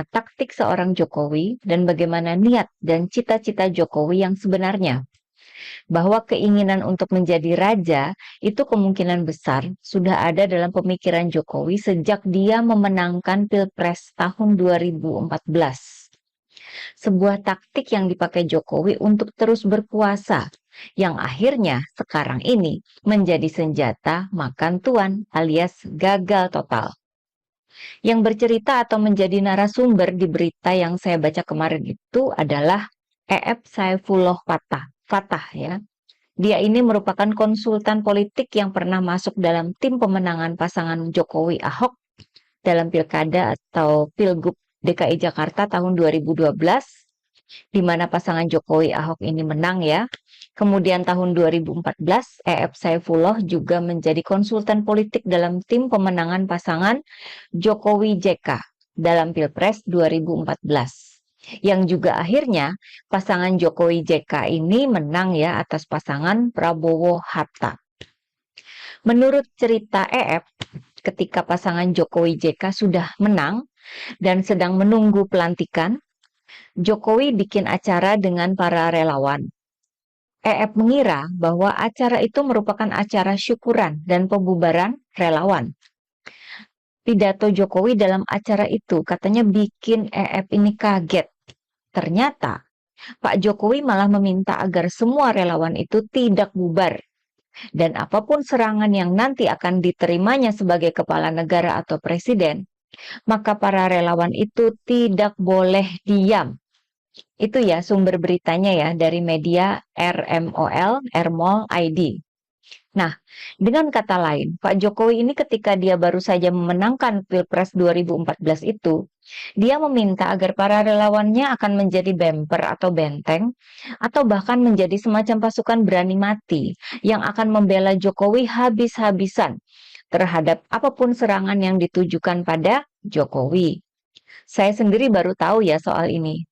taktik seorang Jokowi dan bagaimana niat dan cita-cita Jokowi yang sebenarnya. Bahwa keinginan untuk menjadi raja itu kemungkinan besar sudah ada dalam pemikiran Jokowi sejak dia memenangkan Pilpres tahun 2014. Sebuah taktik yang dipakai Jokowi untuk terus berkuasa, yang akhirnya sekarang ini menjadi senjata makan tuan alias gagal total. Yang bercerita atau menjadi narasumber di berita yang saya baca kemarin itu adalah Saifullah Fatah ya. Dia ini merupakan konsultan politik yang pernah masuk dalam tim pemenangan pasangan Jokowi Ahok dalam pilkada atau pilgub DKI Jakarta tahun 2012, di mana pasangan Jokowi Ahok ini menang ya. Kemudian tahun 2014, Saifullah juga menjadi konsultan politik dalam tim pemenangan pasangan Jokowi JK dalam Pilpres 2014. Yang juga akhirnya pasangan Jokowi JK ini menang ya atas pasangan Prabowo Hatta. Menurut cerita ketika pasangan Jokowi JK sudah menang dan sedang menunggu pelantikan, Jokowi bikin acara dengan para relawan. Mengira bahwa acara itu merupakan acara syukuran dan pembubaran relawan. Pidato Jokowi dalam acara itu katanya bikin ini kaget. Ternyata Pak Jokowi malah meminta agar semua relawan itu tidak bubar. Dan apapun serangan yang nanti akan diterimanya sebagai kepala negara atau presiden, maka para relawan itu tidak boleh diam. Itu ya sumber beritanya ya dari media Rmol ID. Nah, dengan kata lain, Pak Jokowi ini ketika dia baru saja memenangkan Pilpres 2014 itu, dia meminta agar para relawannya akan menjadi bemper atau benteng, atau bahkan menjadi semacam pasukan berani mati yang akan membela Jokowi habis-habisan terhadap apapun serangan yang ditujukan pada Jokowi. Saya sendiri baru tahu ya soal ini.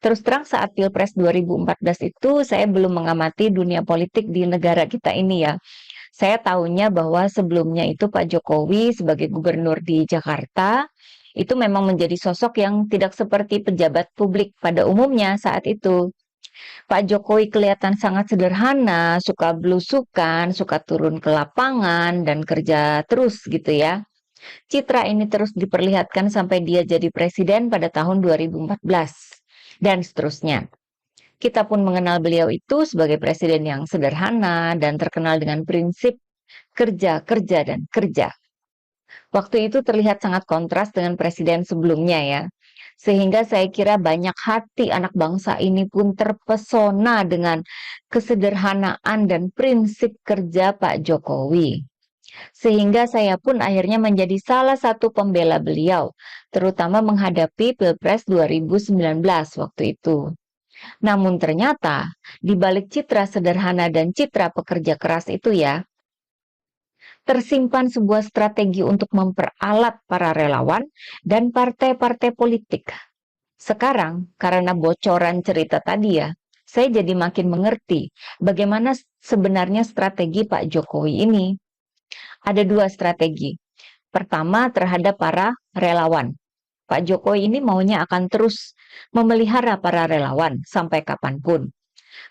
Terus terang saat Pilpres 2014 itu saya belum mengamati dunia politik di negara kita ini ya. Saya tahunya bahwa sebelumnya itu Pak Jokowi sebagai gubernur di Jakarta itu memang menjadi sosok yang tidak seperti pejabat publik pada umumnya saat itu. Pak Jokowi kelihatan sangat sederhana, suka belusukan, suka turun ke lapangan dan kerja terus gitu ya. Citra ini terus diperlihatkan sampai dia jadi presiden pada tahun 2014. Dan seterusnya. Kita pun mengenal beliau itu sebagai presiden yang sederhana dan terkenal dengan prinsip kerja, kerja, dan kerja. Waktu itu terlihat sangat kontras dengan presiden sebelumnya ya. Sehingga saya kira banyak hati anak bangsa ini pun terpesona dengan kesederhanaan dan prinsip kerja Pak Jokowi. Sehingga saya pun akhirnya menjadi salah satu pembela beliau, terutama menghadapi Pilpres 2019 waktu itu. Namun ternyata, di balik citra sederhana dan citra pekerja keras itu ya, tersimpan sebuah strategi untuk memperalat para relawan dan partai-partai politik. Sekarang, karena bocoran cerita tadi ya, saya jadi makin mengerti bagaimana sebenarnya strategi Pak Jokowi ini. Ada dua strategi. Pertama, terhadap para relawan. Pak Jokowi ini maunya akan terus memelihara para relawan sampai kapanpun.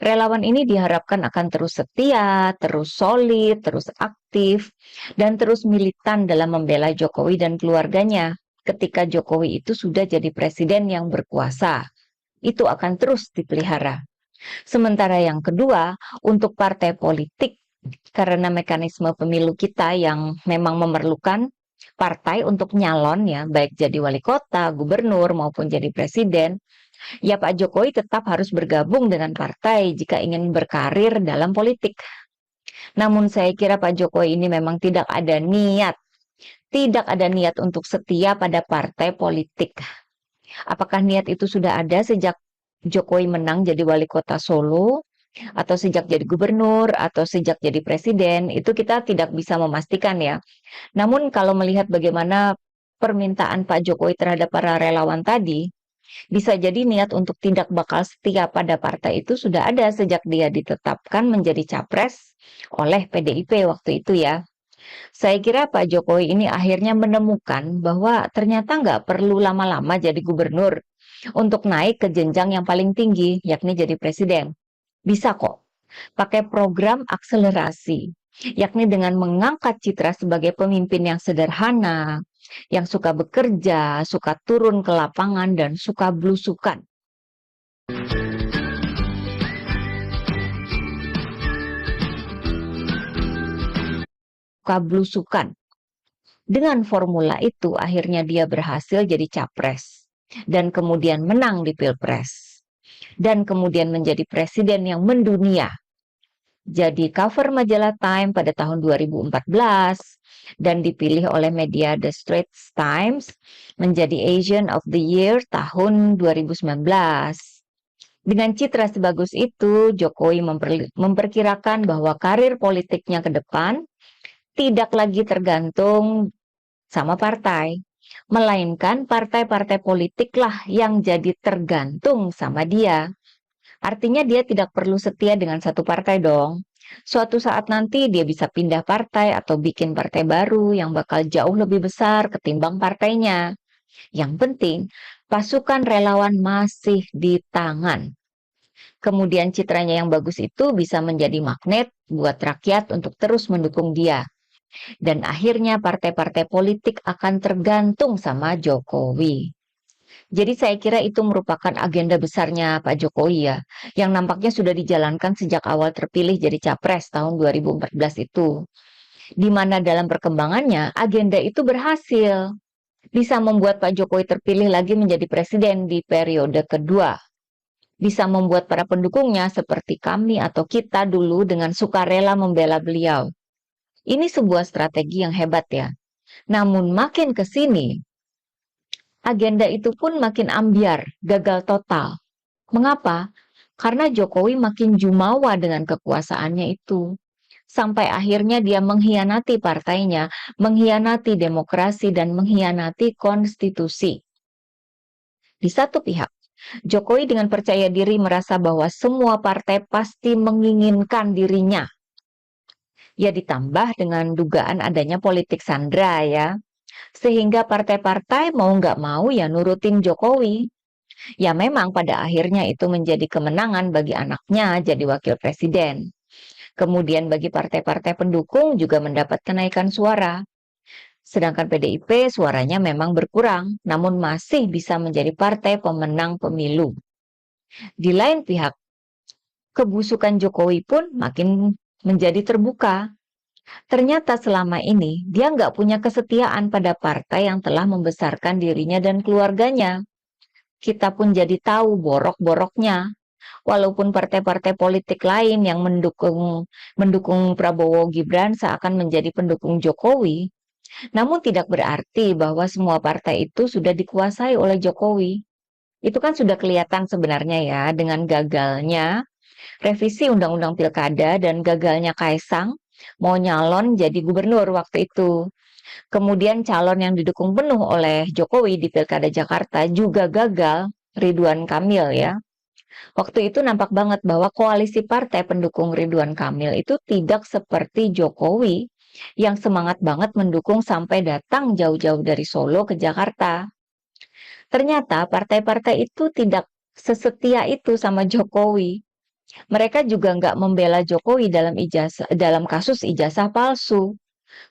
Relawan ini diharapkan akan terus setia, terus solid, terus aktif, dan terus militan dalam membela Jokowi dan keluarganya ketika Jokowi itu sudah jadi presiden yang berkuasa. Itu akan terus dipelihara. Sementara yang kedua, untuk partai politik, karena mekanisme pemilu kita yang memang memerlukan partai untuk nyalon ya, baik jadi wali kota, gubernur, maupun jadi presiden, ya Pak Jokowi tetap harus bergabung dengan partai jika ingin berkarir dalam politik. Namun saya kira Pak Jokowi ini memang tidak ada niat untuk setia pada partai politik. Apakah niat itu sudah ada sejak Jokowi menang jadi wali kota Solo, atau sejak jadi gubernur, atau sejak jadi presiden, itu kita tidak bisa memastikan ya. Namun kalau melihat bagaimana permintaan Pak Jokowi terhadap para relawan tadi, bisa jadi niat untuk tidak bakal setia pada partai itu sudah ada sejak dia ditetapkan menjadi capres oleh PDIP waktu itu ya. Saya kira Pak Jokowi ini akhirnya menemukan bahwa ternyata nggak perlu lama-lama jadi gubernur untuk naik ke jenjang yang paling tinggi, yakni jadi presiden. Bisa kok, pakai program akselerasi, yakni dengan mengangkat citra sebagai pemimpin yang sederhana, yang suka bekerja, suka turun ke lapangan, dan suka blusukan. Suka blusukan. Dengan formula itu akhirnya dia berhasil jadi capres dan kemudian menang di pilpres dan kemudian menjadi presiden yang mendunia. Jadi cover majalah Time pada tahun 2014 dan dipilih oleh media The Straits Times menjadi Asian of the Year tahun 2019. Dengan citra sebagus itu, Jokowi memperkirakan bahwa karir politiknya ke depan tidak lagi tergantung sama partai, melainkan partai-partai politiklah yang jadi tergantung sama dia. Artinya dia tidak perlu setia dengan satu partai dong. Suatu saat nanti dia bisa pindah partai atau bikin partai baru yang bakal jauh lebih besar ketimbang partainya. Yang penting, pasukan relawan masih di tangan. Kemudian citranya yang bagus itu bisa menjadi magnet buat rakyat untuk terus mendukung dia. Dan akhirnya partai-partai politik akan tergantung sama Jokowi. Jadi saya kira itu merupakan agenda besarnya Pak Jokowi ya, yang nampaknya sudah dijalankan sejak awal terpilih jadi capres tahun 2014 itu. Di mana dalam perkembangannya agenda itu berhasil. Bisa membuat Pak Jokowi terpilih lagi menjadi presiden di periode kedua. Bisa membuat para pendukungnya seperti kami atau kita dulu dengan sukarela membela beliau. Ini sebuah strategi yang hebat ya. Namun makin ke sini, agenda itu pun makin ambiar, gagal total. Mengapa? Karena Jokowi makin jumawa dengan kekuasaannya itu. Sampai akhirnya dia mengkhianati partainya, mengkhianati demokrasi, dan mengkhianati konstitusi. Di satu pihak, Jokowi dengan percaya diri merasa bahwa semua partai pasti menginginkan dirinya. Ya ditambah dengan dugaan adanya politik sandra ya. Sehingga partai-partai mau nggak mau ya nurutin Jokowi. Ya memang pada akhirnya itu menjadi kemenangan bagi anaknya jadi wakil presiden. Kemudian bagi partai-partai pendukung juga mendapat kenaikan suara. Sedangkan PDIP suaranya memang berkurang, namun masih bisa menjadi partai pemenang pemilu. Di lain pihak, kebusukan Jokowi pun makin menjadi terbuka. Ternyata selama ini dia nggak punya kesetiaan pada partai yang telah membesarkan dirinya dan keluarganya. Kita pun jadi tahu borok-boroknya. Walaupun partai-partai politik lain yang mendukung Prabowo Gibran seakan menjadi pendukung Jokowi, namun tidak berarti bahwa semua partai itu sudah dikuasai oleh Jokowi. Itu kan sudah kelihatan sebenarnya ya dengan gagalnya revisi Undang-Undang Pilkada dan gagalnya Kaisang mau nyalon jadi gubernur waktu itu. Kemudian calon yang didukung penuh oleh Jokowi di Pilkada Jakarta juga gagal, Ridwan Kamil ya. Waktu itu nampak banget bahwa koalisi partai pendukung Ridwan Kamil itu tidak seperti Jokowi yang semangat banget mendukung sampai datang jauh-jauh dari Solo ke Jakarta. Ternyata partai-partai itu tidak sesetia itu sama Jokowi. Mereka juga nggak membela Jokowi dalam kasus ijazah palsu.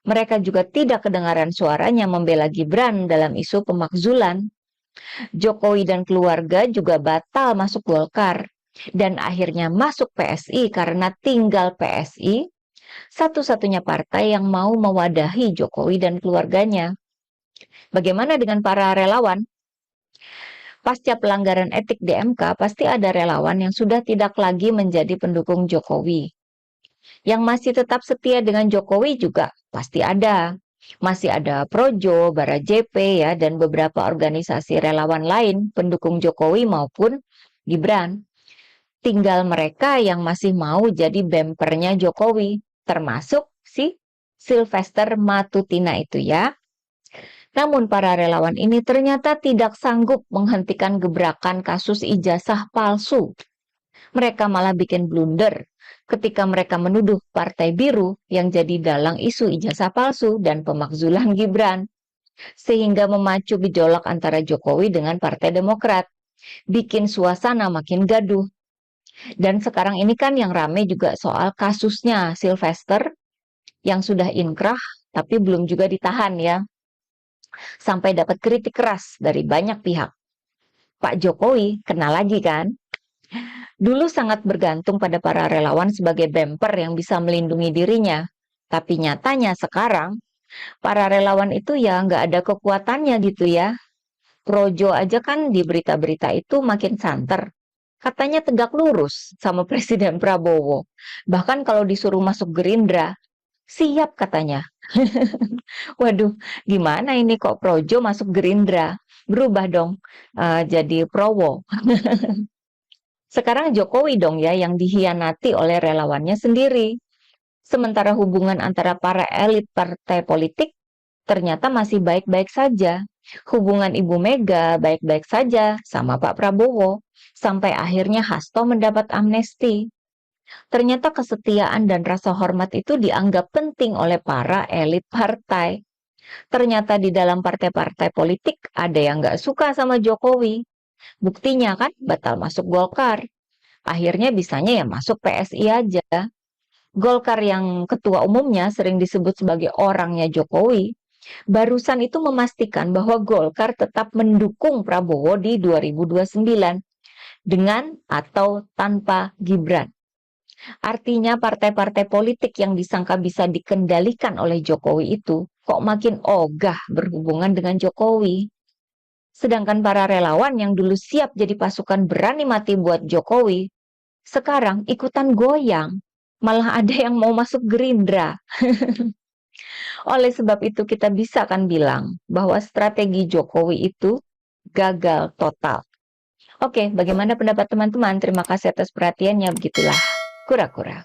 Mereka juga tidak kedengaran suaranya membela Gibran dalam isu pemakzulan. Jokowi dan keluarga juga batal masuk Golkar dan akhirnya masuk PSI karena tinggal PSI satu-satunya partai yang mau mewadahi Jokowi dan keluarganya. Bagaimana dengan para relawan? Pasca pelanggaran etik di MK, pasti ada relawan yang sudah tidak lagi menjadi pendukung Jokowi. Yang masih tetap setia dengan Jokowi juga pasti ada. Masih ada Projo, Bara JP ya, dan beberapa organisasi relawan lain pendukung Jokowi maupun Gibran. Tinggal mereka yang masih mau jadi bempernya Jokowi, termasuk si Sylvester Matutina itu ya. Namun para relawan ini ternyata tidak sanggup menghentikan gebrakan kasus ijazah palsu. Mereka malah bikin blunder ketika mereka menuduh Partai Biru yang jadi dalang isu ijazah palsu dan pemakzulan Gibran, sehingga memacu gejolak antara Jokowi dengan Partai Demokrat, bikin suasana makin gaduh. Dan sekarang ini kan yang rame juga soal kasusnya Sylvester yang sudah inkrah tapi belum juga ditahan ya, sampai dapat kritik keras dari banyak pihak. Pak Jokowi kena lagi kan? Dulu sangat bergantung pada para relawan sebagai bemper yang bisa melindungi dirinya. Tapi nyatanya sekarang, para relawan itu ya nggak ada kekuatannya gitu ya. Projo aja kan di berita-berita itu makin santer. Katanya tegak lurus sama Presiden Prabowo. Bahkan kalau disuruh masuk Gerindra, siap katanya. Waduh, gimana ini kok Projo masuk Gerindra? Berubah dong, jadi Prowo. Sekarang Jokowi dong ya yang dihianati oleh relawannya sendiri. Sementara hubungan antara para elit partai politik ternyata masih baik-baik saja. Hubungan Ibu Mega baik-baik saja sama Pak Prabowo. Sampai akhirnya Hasto mendapat amnesti. Ternyata kesetiaan dan rasa hormat itu dianggap penting oleh para elit partai. Ternyata di dalam partai-partai politik ada yang nggak suka sama Jokowi. Buktinya kan batal masuk Golkar. Akhirnya bisanya ya masuk PSI aja. Golkar yang ketua umumnya sering disebut sebagai orangnya Jokowi, barusan itu memastikan bahwa Golkar tetap mendukung Prabowo di 2029 dengan atau tanpa Gibran. Artinya partai-partai politik yang disangka bisa dikendalikan oleh Jokowi itu kok makin ogah berhubungan dengan Jokowi. Sedangkan para relawan yang dulu siap jadi pasukan berani mati buat Jokowi, sekarang ikutan goyang. Malah ada yang mau masuk Gerindra. Oleh sebab itu kita bisa kan bilang bahwa strategi Jokowi itu gagal total. Oke, bagaimana pendapat teman-teman? Terima kasih atas perhatiannya. Begitulah kura-kura.